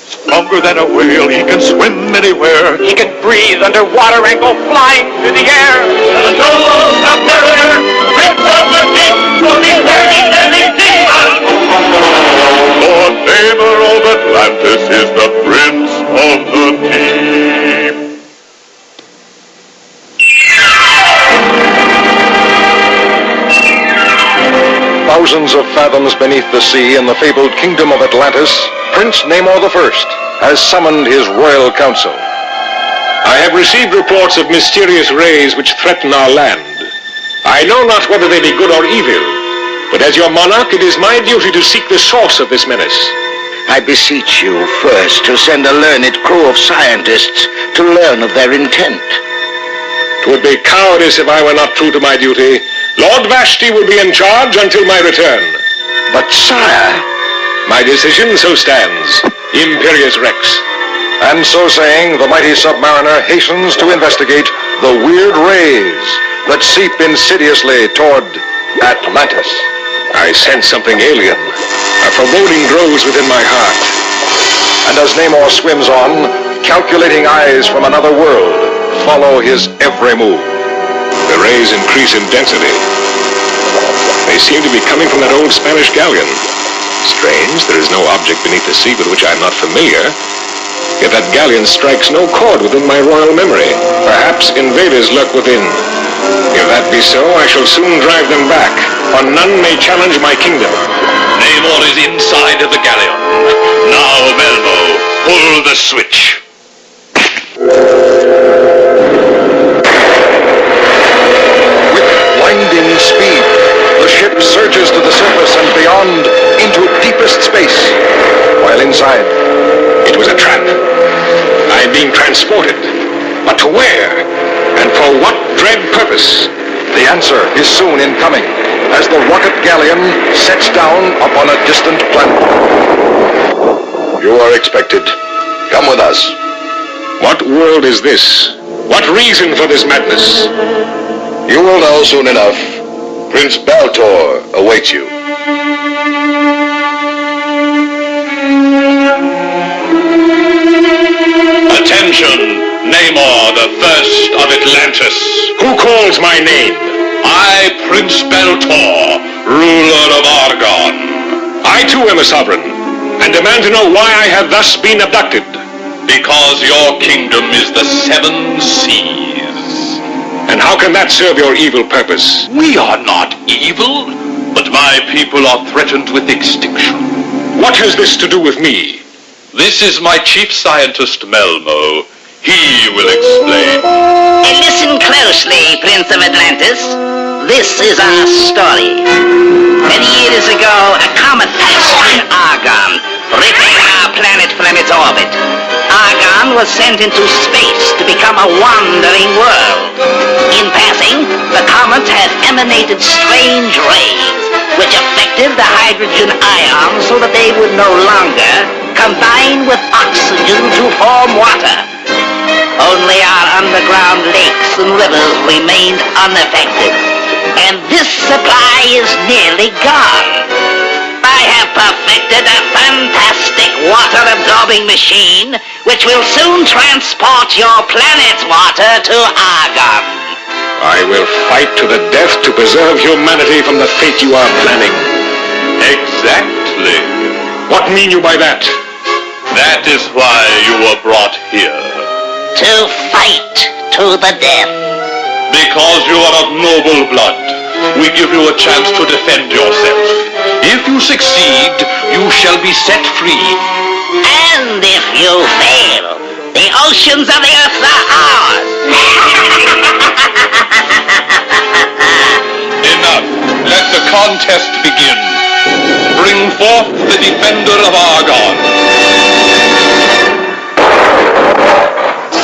Stronger than a whale, he can swim anywhere. He can breathe underwater and go flying through the air. The noble submariner, Prince of the Deep, will be ready anything. For neighbor of Atlantis is the Prince of the Deep. Thousands of fathoms beneath the sea in the fabled kingdom of Atlantis, Prince Namor I has summoned his royal council. I have received reports of mysterious rays which threaten our land. I know not whether they be good or evil, but as your monarch, it is my duty to seek the source of this menace. I beseech you first to send a learned crew of scientists to learn of their intent. 'Twould be cowardice if I were not true to my duty. Lord Vashti will be in charge until my return. But sire... My decision so stands. Imperious Rex. And so saying, the mighty submariner hastens to investigate the weird rays that seep insidiously toward Atlantis. I sense something alien. A foreboding grows within my heart. And as Namor swims on, calculating eyes from another world follow his every move. The rays increase in density. They seem to be coming from that old Spanish galleon. Strange, there is no object beneath the sea with which I am not familiar. Yet that galleon strikes no chord within my royal memory. Perhaps invaders lurk within. If that be so, I shall soon drive them back, for none may challenge my kingdom. Namor is inside of the galleon. Now, Melmo, pull the switch. With blinding speed, the ship surges to the surface and beyond into deepest space. While inside, it was a trap. I am being transported. But to where? And for what dread purpose? The answer is soon in coming as the rocket galleon sets down upon a distant planet. You are expected. Come with us. What world is this? What reason for this madness? You will know soon enough. Prince Baltor awaits you. Attention, Namor, the first of Atlantis. Who calls my name? I, Prince Baltor, ruler of Argon. I too am a sovereign, and demand to know why I have thus been abducted. Because your kingdom is the Seven Seas. And how can that serve your evil purpose? We are not evil, but my people are threatened with extinction. What has this to do with me? This is my chief scientist, Melmo. He will explain. Listen closely, Prince of Atlantis. This is our story. Many years ago, a comet passed through Argon, ripping our planet from its orbit. Argon was sent into space to become a wandering world. In passing, the comet had emanated strange rays, which affected the hydrogen ions so that they would no longer combine with oxygen to form water. Only our underground lakes and rivers remained unaffected, and this supply is nearly gone. I have perfected a fantastic water-absorbing machine which will soon transport your planet's water to Argon. I will fight to the death to preserve humanity from the fate you are planning. Exactly. What mean you by that? That is why you were brought here. To fight to the death. Because you are of noble blood, we give you a chance to defend yourself. If you succeed, you shall be set free. And if you fail, the oceans of the earth are ours. Enough. Let the contest begin. Bring forth the defender of Argon.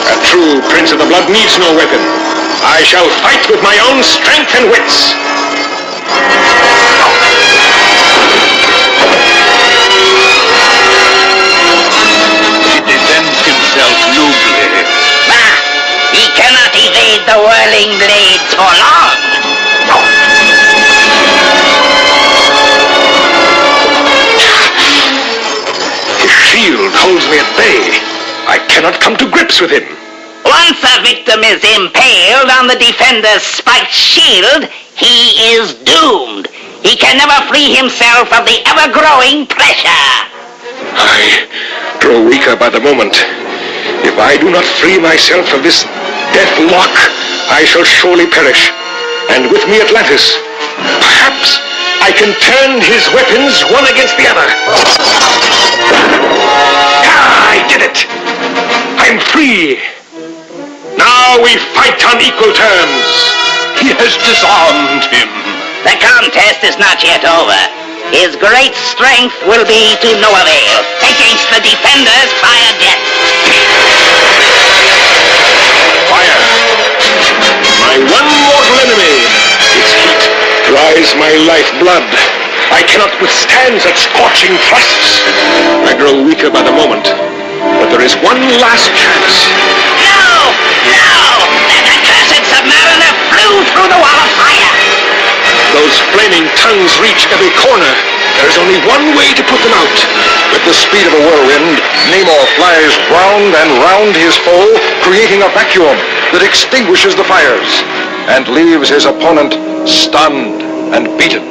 A true Prince of the Blood needs no weapon. I shall fight with my own strength and wits. He defends himself nobly. Bah! He cannot evade the whirling blade for long. His shield holds me at bay. I cannot come to grips with him. Once a victim is impaled on the defender's spiked shield, he is doomed. He can never free himself of the ever-growing pressure. I grow weaker by the moment. If I do not free myself of this death lock, I shall surely perish. And with me Atlantis. Perhaps I can turn his weapons one against the other. I did it! I'm free! Now we fight on equal terms. He has disarmed him. The contest is not yet over. His great strength will be to no avail against the defender's fire jet. Fire! My one mortal enemy! Its heat dries my lifeblood. I cannot withstand such scorching thrusts. I grow weaker by the moment. But there is one last chance. No! No! That accursed submariner flew through the wall of fire! Those flaming tongues reach every corner. There is only one way to put them out. With the speed of a whirlwind, Namor flies round and round his foe, creating a vacuum that extinguishes the fires and leaves his opponent stunned and beaten.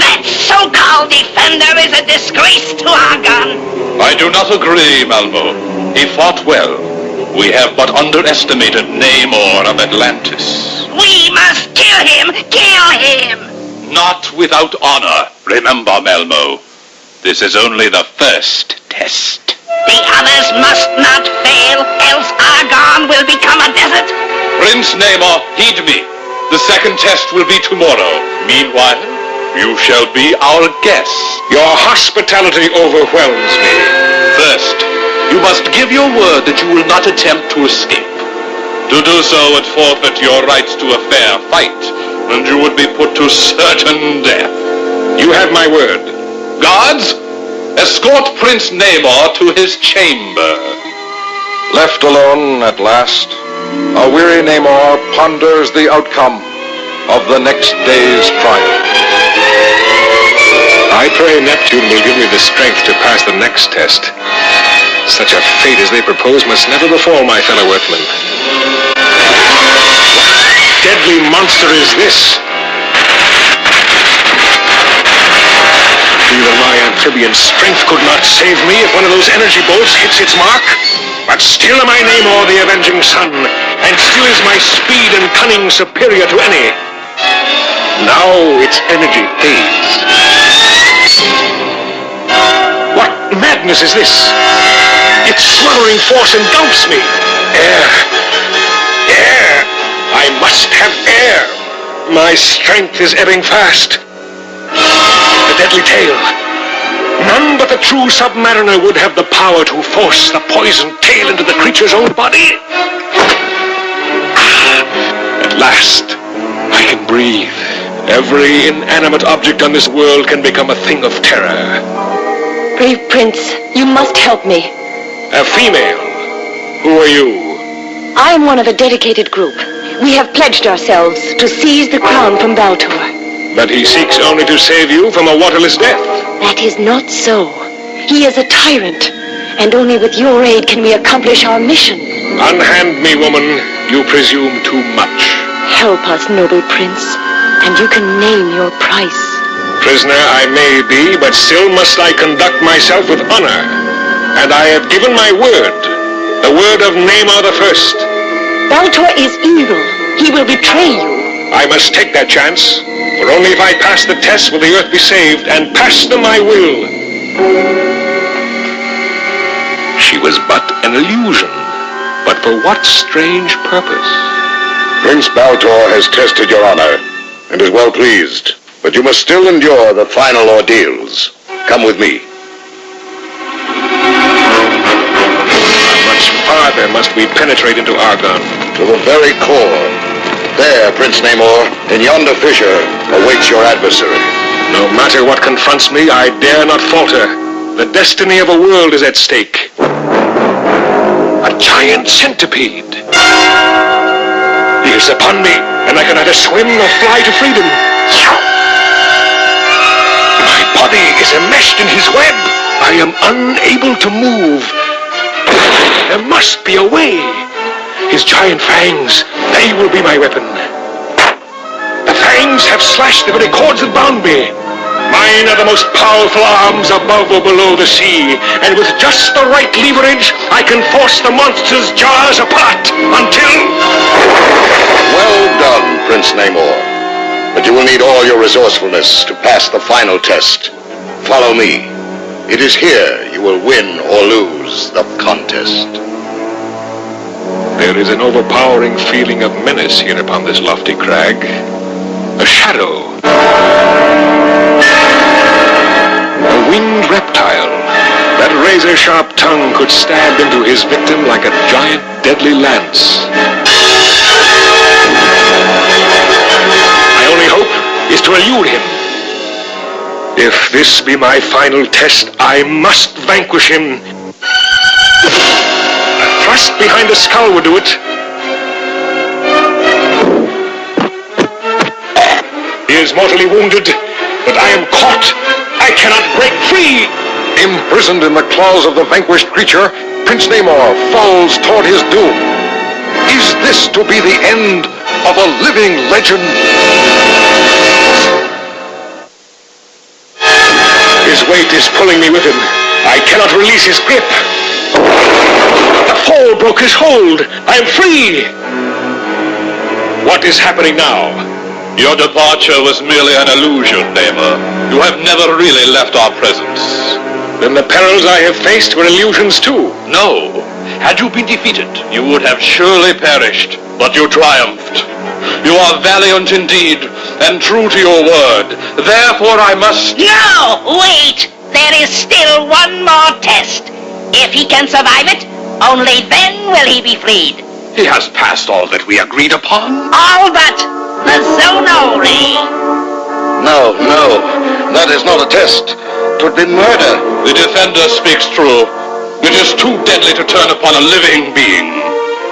That so-called defender is a disgrace to Argon. I do not agree, Malmo. He fought well. We have but underestimated Namor of Atlantis. We must kill him! Kill him! Not without honor. Remember, Malmo, this is only the first test. The others must not fail, else Argon will become a desert. Prince Namor, heed me. The second test will be tomorrow. Meanwhile, you shall be our guest. Your hospitality overwhelms me. First, you must give your word that you will not attempt to escape. To do so would forfeit your rights to a fair fight, and you would be put to certain death. You have my word. Guards, escort Prince Namor to his chamber. Left alone at last, a weary Namor ponders the outcome of the next day's trial. I pray Neptune will give me the strength to pass the next test. Such a fate as they propose must never befall my fellow Earthmen. What deadly monster is this? Even my amphibian strength could not save me if one of those energy bolts hits its mark. But still am I Namor, the avenging sun, and still is my speed and cunning superior to any. Now its energy fades. What madness is this? Its swallowing force engulfs me. Air. Air. I must have air. My strength is ebbing fast. The deadly tail. None but the true submariner would have the power to force the poisoned tail into the creature's own body. At last, I can breathe. Every inanimate object on this world can become a thing of terror. Brave Prince, you must help me. A female. Who are you? I am one of a dedicated group. We have pledged ourselves to seize the crown from Baltor. But he seeks only to save you from a waterless death. That is not so. He is a tyrant, and only with your aid can we accomplish our mission. Unhand me, woman. You presume too much. Help us, noble prince, and you can name your price. Prisoner I may be, but still must I conduct myself with honor. And I have given my word, the word of Namor the First. Baltor is evil. He will betray you. I must take that chance, for only if I pass the test will the earth be saved, and pass them I will. She was but an illusion, but for what strange purpose? Prince Baltor has tested your honor, and is well pleased, but you must still endure the final ordeals. Come with me. Much farther must we penetrate into Argon. To the very core. There, Prince Namor, in yonder fissure, awaits your adversary. No matter what confronts me, I dare not falter. The destiny of a world is at stake. A giant centipede. He is upon me, and I can neither swim nor fly to freedom. My body is enmeshed in his web. I am unable to move. There must be a way. His giant fangs, they will be my weapon. The fangs have slashed the very cords that bound me. Mine are the most powerful arms above or below the sea, and with just the right leverage, I can force the monster's jaws apart until... Well done, Prince Namor. But you will need all your resourcefulness to pass the final test. Follow me. It is here you will win or lose the contest. There is an overpowering feeling of menace here upon this lofty crag. A shadow. A winged reptile. That razor-sharp tongue could stab into his victim like a giant deadly lance. My only hope is to elude him. If this be my final test, I must vanquish him. A thrust behind the skull would do it. He is mortally wounded, but I am caught. I cannot break free. Imprisoned in the claws of the vanquished creature, Prince Namor falls toward his doom. Is this to be the end of a living legend? His weight is pulling me with him. I cannot release his grip. The fall broke his hold. I am free. What is happening now? Your departure was merely an illusion, Namor. You have never really left our presence. Then the perils I have faced were illusions too. No. Had you been defeated, you would have surely perished. But you triumphed. You are valiant indeed, and true to your word. Therefore I must... No, wait! There is still one more test. If he can survive it, only then will he be freed. He has passed all that we agreed upon. All but the Zono ray. No, that is not a test. It would be murder. The Defender speaks true. It is too deadly to turn upon a living being.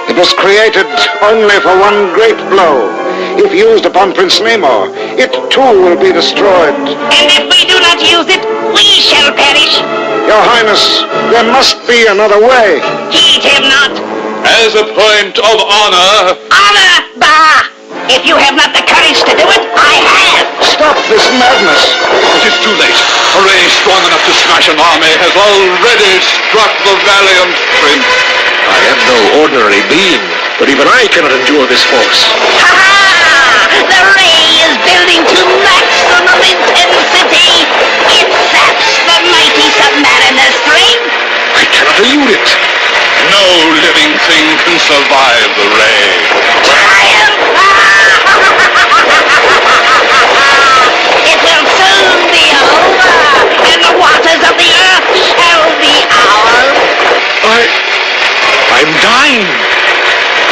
It was created only for one great blow. If used upon Prince Namor, it too will be destroyed. And if we do not use it, we shall perish. Your Highness, there must be another way. Heed him not. As a point of honor... Honor, bah! If you have not the courage to do it, I have. Stop this madness. It is too late. A ray strong enough to smash an army has already struck the valiant prince. I am no ordinary being, but even I cannot endure this force. Ha-ha! The ray is building to maximum intensity. It saps the mighty submariner's strength. I cannot elude it. No living thing can survive the ray. Triumph! It will soon be over, and the waters of the earth shall be ours. I'm dying.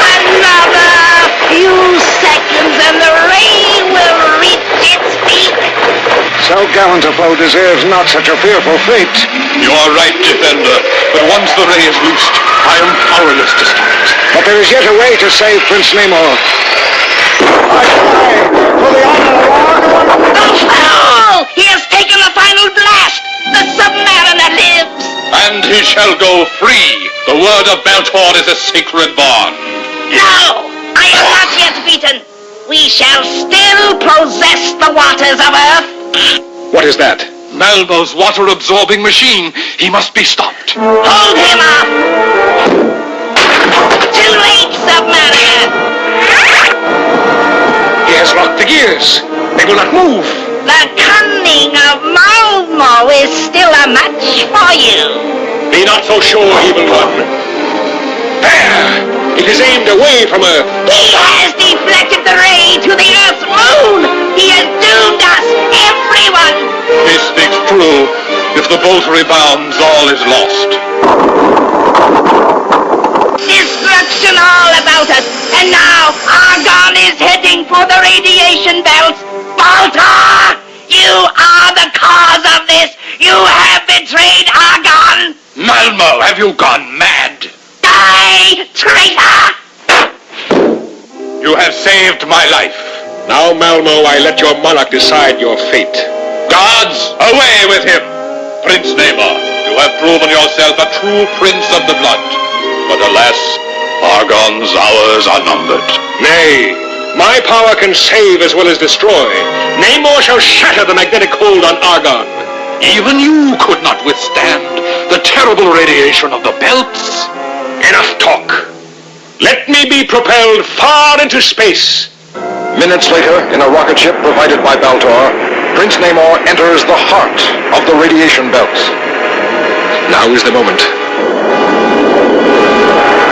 Another few seconds and the ray will reach its peak. So gallant a foe deserves not such a fearful fate. You are right, Defender. But once the ray is loosed, I am powerless to stop it. But there is yet a way to save Prince Namor. I cry for the honor of Argon. The fool! He has taken the final blast. The submariner lives. And he shall go free. The word of Baltor is a sacred bond. No, I am not yet beaten. We shall still possess the waters of Earth. What is that? Malmo's water-absorbing machine. He must be stopped. Hold him up. Too late, submariner. He has locked the gears. They will not move. The cunning of Malmo is still a match for you. Be not so sure, evil one. There! It is aimed away from Earth. He has deflected the ray to the Earth's moon. He has doomed us, everyone. He speaks true. If the bolt rebounds, all is lost. Destruction all about us. And now Argon is heading for the radiation belts. Baltar, you are the cause of this. You have betrayed Argon. Malmo, have you gone mad? Die, traitor! You have saved my life. Now, Malmo, I let your monarch decide your fate. Guards, away with him! Prince Namor, you You have proven yourself a true prince of the blood. But alas, Argon's hours are numbered. Nay, my power can save as well as destroy. Namor shall shatter the magnetic hold on Argon. Even you could not withstand the terrible radiation of the belts. Enough talk. Let me be propelled far into space. Minutes later, in a rocket ship provided by Baltor, Prince Namor enters the heart of the radiation belts. Now is the moment.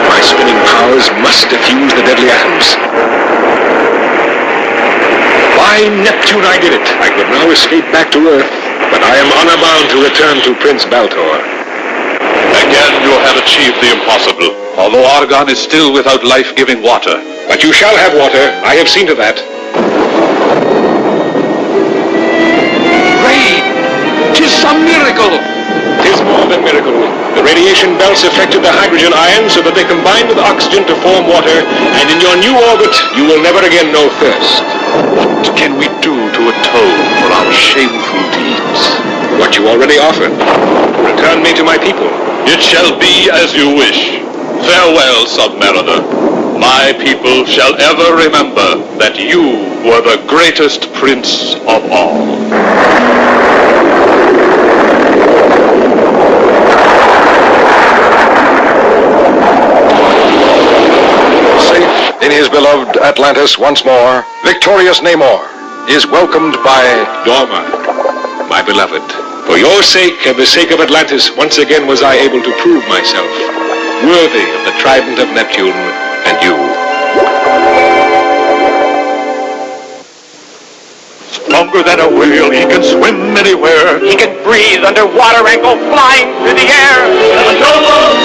My spinning powers must diffuse the deadly atoms. By Neptune, I did it. I could now escape back to Earth, but I am honor-bound to return to Prince Baltor. Again, you have achieved the impossible, although Argon is still without life-giving water. But you shall have water. I have seen to that. Rain! 'Tis some miracle! 'Tis more than miracle. The radiation belts affected the hydrogen ions so that they combine with oxygen to form water, and in your new orbit, you will never again know thirst. What can we do to atone for our shameful deeds? What you already offered. Return me to my people. It shall be as you wish. Farewell, Submariner. My people shall ever remember that you were the greatest prince of all. Safe in his beloved Atlantis once more, victorious Namor is welcomed by Dorma, my beloved. For your sake and the sake of Atlantis, once again was I able to prove myself worthy of the trident of Neptune and you. Stronger than a whale, he can swim anywhere. He can breathe underwater and go flying through the air. No more